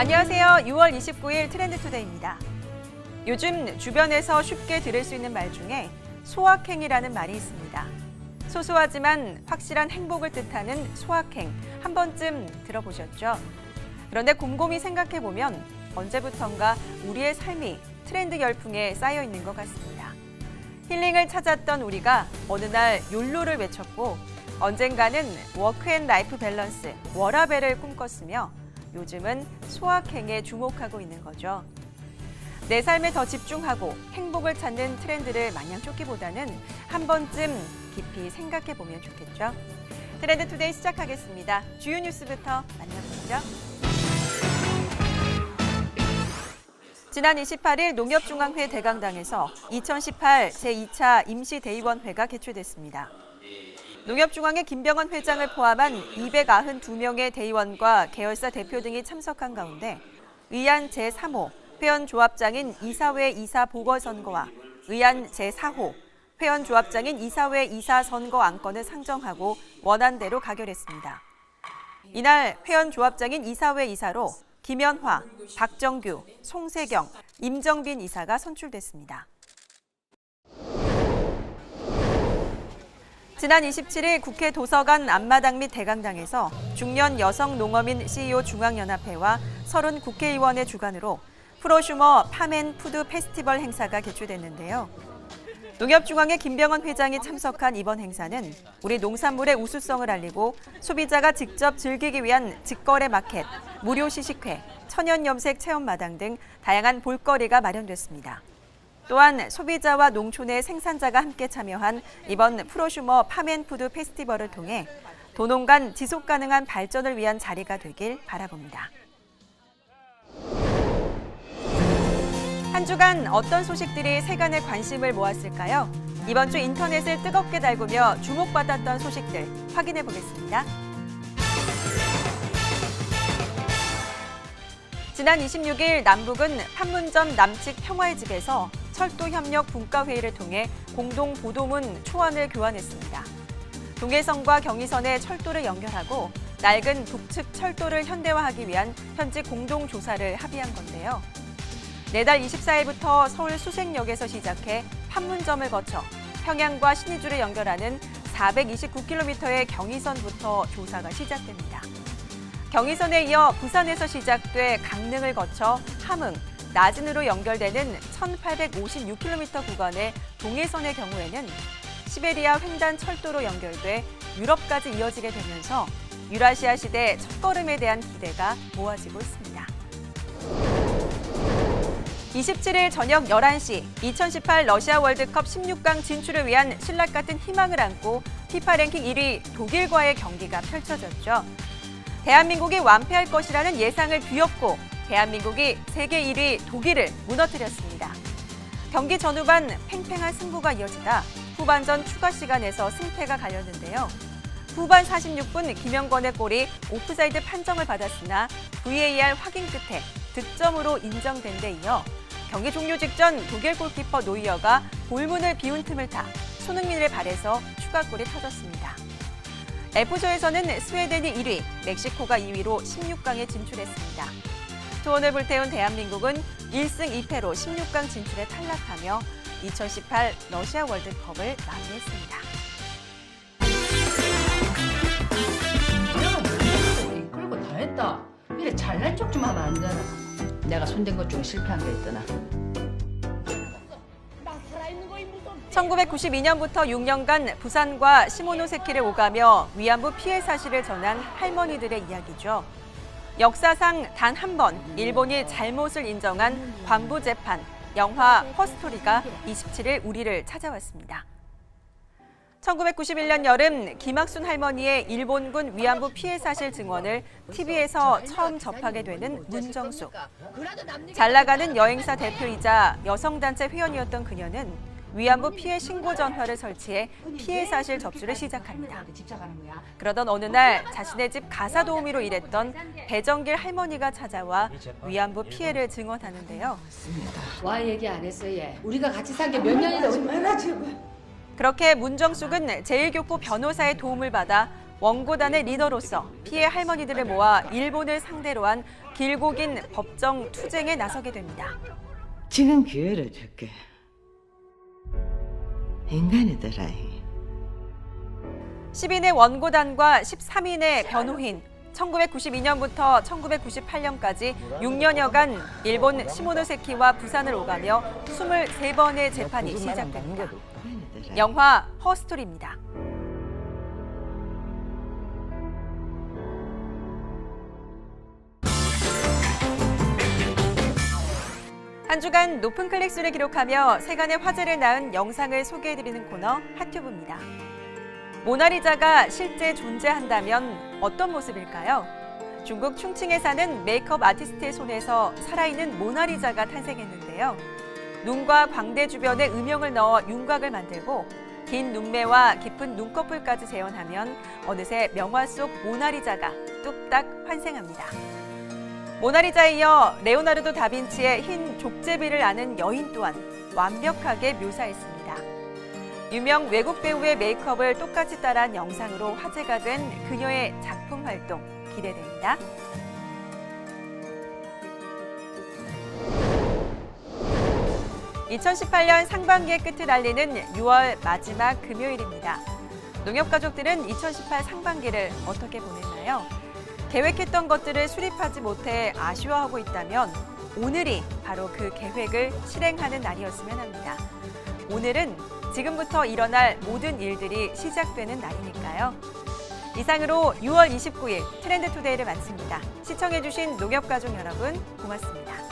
안녕하세요. 6월 29일 트렌드투데이입니다. 요즘 주변에서 쉽게 들을 수 있는 말 중에 소확행이라는 말이 있습니다. 소소하지만 확실한 행복을 뜻하는 소확행, 한 번쯤 들어보셨죠? 그런데 곰곰이 생각해보면 언제부턴가 우리의 삶이 트렌드 열풍에 쌓여 있는 것 같습니다. 힐링을 찾았던 우리가 어느 날 욜로를 외쳤고 언젠가는 워크앤라이프 밸런스, 워라밸을 꿈꿨으며 요즘은 소확행에 주목하고 있는 거죠. 내 삶에 더 집중하고 행복을 찾는 트렌드를 마냥 쫓기보다는 한 번쯤 깊이 생각해 보면 좋겠죠. 트렌드 투데이 시작하겠습니다. 주요 뉴스부터 만나보시죠. 지난 28일 농협중앙회 대강당에서 2018 제2차 임시대의원회가 개최됐습니다. 농협중앙회 김병헌 회장을 포함한 292명의 대의원과 계열사 대표 등이 참석한 가운데 의안 제3호 회원조합장인 이사회 이사 보궐선거와 의안 제4호 회원조합장인 이사회 이사 선거 안건을 상정하고 원안대로 가결했습니다. 이날 회원조합장인 이사회 이사로 김연화, 박정규, 송세경, 임정빈 이사가 선출됐습니다. 지난 27일 국회 도서관 앞마당 및 대강당에서 중년 여성 농어민 CEO 중앙연합회와 30 국회의원의 주관으로 프로슈머 팜앤푸드 페스티벌 행사가 개최됐는데요. 농협중앙회 김병헌 회장이 참석한 이번 행사는 우리 농산물의 우수성을 알리고 소비자가 직접 즐기기 위한 직거래 마켓, 무료 시식회, 천연염색 체험마당 등 다양한 볼거리가 마련됐습니다. 또한 소비자와 농촌의 생산자가 함께 참여한 이번 프로슈머 팜앤푸드 페스티벌을 통해 도농 간 지속 가능한 발전을 위한 자리가 되길 바라봅니다. 한 주간 어떤 소식들이 세간의 관심을 모았을까요? 이번 주 인터넷을 뜨겁게 달구며 주목받았던 소식들 확인해 보겠습니다. 지난 26일 남북은 판문점 남측 평화의 집에서 철도협력 분과회의를 통해 공동 보도문 초안을 교환했습니다. 동해선과 경의선의 철도를 연결하고 낡은 북측 철도를 현대화하기 위한 현지 공동조사를 합의한 건데요. 내달 24일부터 서울 수색역에서 시작해 판문점을 거쳐 평양과 신의주를 연결하는 429km의 경의선부터 조사가 시작됩니다. 경의선에 이어 부산에서 시작돼 강릉을 거쳐 함흥, 나진으로 연결되는 1856km 구간의 동해선의 경우에는 시베리아 횡단 철도로 연결돼 유럽까지 이어지게 되면서 유라시아 시대 첫걸음에 대한 기대가 모아지고 있습니다. 27일 저녁 11시 2018 러시아 월드컵 16강 진출을 위한 신락 같은 희망을 안고 피파 랭킹 1위 독일과의 경기가 펼쳐졌죠. 대한민국이 완패할 것이라는 예상을 뒤엎고 대한민국이 세계 1위 독일을 무너뜨렸습니다. 경기 전후반 팽팽한 승부가 이어지다 후반전 추가 시간에서 승패가 갈렸는데요. 후반 46분 김영권의 골이 오프사이드 판정을 받았으나 VAR 확인 끝에 득점으로 인정된 데 이어 경기 종료 직전 독일 골키퍼 노이어가 골문을 비운 틈을 타 손흥민의 발에서 추가골이 터졌습니다. F조에서는 스웨덴이 1위, 멕시코가 2위로 16강에 진출했습니다. 투혼을 불태운 대한민국은 1승 2패로 16강 진출에 탈락하며 2018 러시아 월드컵을 마무리했습니다. 끌고 다 했다. 이래 잘난 척 좀 하면 안 되나? 내가 손댄 것 중에 실패한 게 있더나. 1992년부터 6년간 부산과 시모노세키를 오가며 위안부 피해 사실을 전한 할머니들의 이야기죠. 역사상 단 한 번 일본이 잘못을 인정한 관부 재판, 영화 허스토리가 27일 우리를 찾아왔습니다. 1991년 여름 김학순 할머니의 일본군 위안부 피해 사실 증언을 TV에서 처음 접하게 되는 문정숙. 잘 나가는 여행사 대표이자 여성단체 회원이었던 그녀는 위안부 피해 신고 전화를 설치해 피해 사실 접수를 시작합니다. 그러던 어느 날 자신의 집 가사 도우미로 일했던 배정길 할머니가 찾아와 위안부 피해를 증언하는데요. 와 얘기 안 했어 얘. 우리가 같이 산 게 몇 년이나 얼마나 지금. 그렇게 문정숙은 제1교포 변호사의 도움을 받아 원고단의 리더로서 피해 할머니들을 모아 일본을 상대로 한 길고 긴 법정 투쟁에 나서게 됩니다. 지금 기회를 줄게. 인간이더라이. 10인의 원고단과 13인의 변호인, 1992년부터 1998년까지 6년여간 일본 시모노세키와 부산을 오가며 23번의 재판이 시작됩니다. 영화 허스토리입니다. 한 주간 높은 클릭수를 기록하며 세간의 화제를 낳은 영상을 소개해드리는 코너 핫튜브입니다. 모나리자가 실제 존재한다면 어떤 모습일까요? 중국 충칭에 사는 메이크업 아티스트의 손에서 살아있는 모나리자가 탄생했는데요. 눈과 광대 주변에 음영을 넣어 윤곽을 만들고 긴 눈매와 깊은 눈꺼풀까지 재현하면 어느새 명화 속 모나리자가 뚝딱 환생합니다. 모나리자에 이어 레오나르도 다빈치의 흰 족제비를 아는 여인 또한 완벽하게 묘사했습니다. 유명 외국 배우의 메이크업을 똑같이 따라한 영상으로 화제가 된 그녀의 작품 활동 기대됩니다. (2018년) 상반기의 끝을 알리는 6월 마지막 금요일입니다. 농협가족들은 2018 상반기를 어떻게 보냈나요? 계획했던 것들을 수립하지 못해 아쉬워하고 있다면 오늘이 바로 그 계획을 실행하는 날이었으면 합니다. 오늘은 지금부터 일어날 모든 일들이 시작되는 날이니까요. 이상으로 6월 29일 트렌드투데이를 마칩니다. 시청해주신 농협가족 여러분 고맙습니다.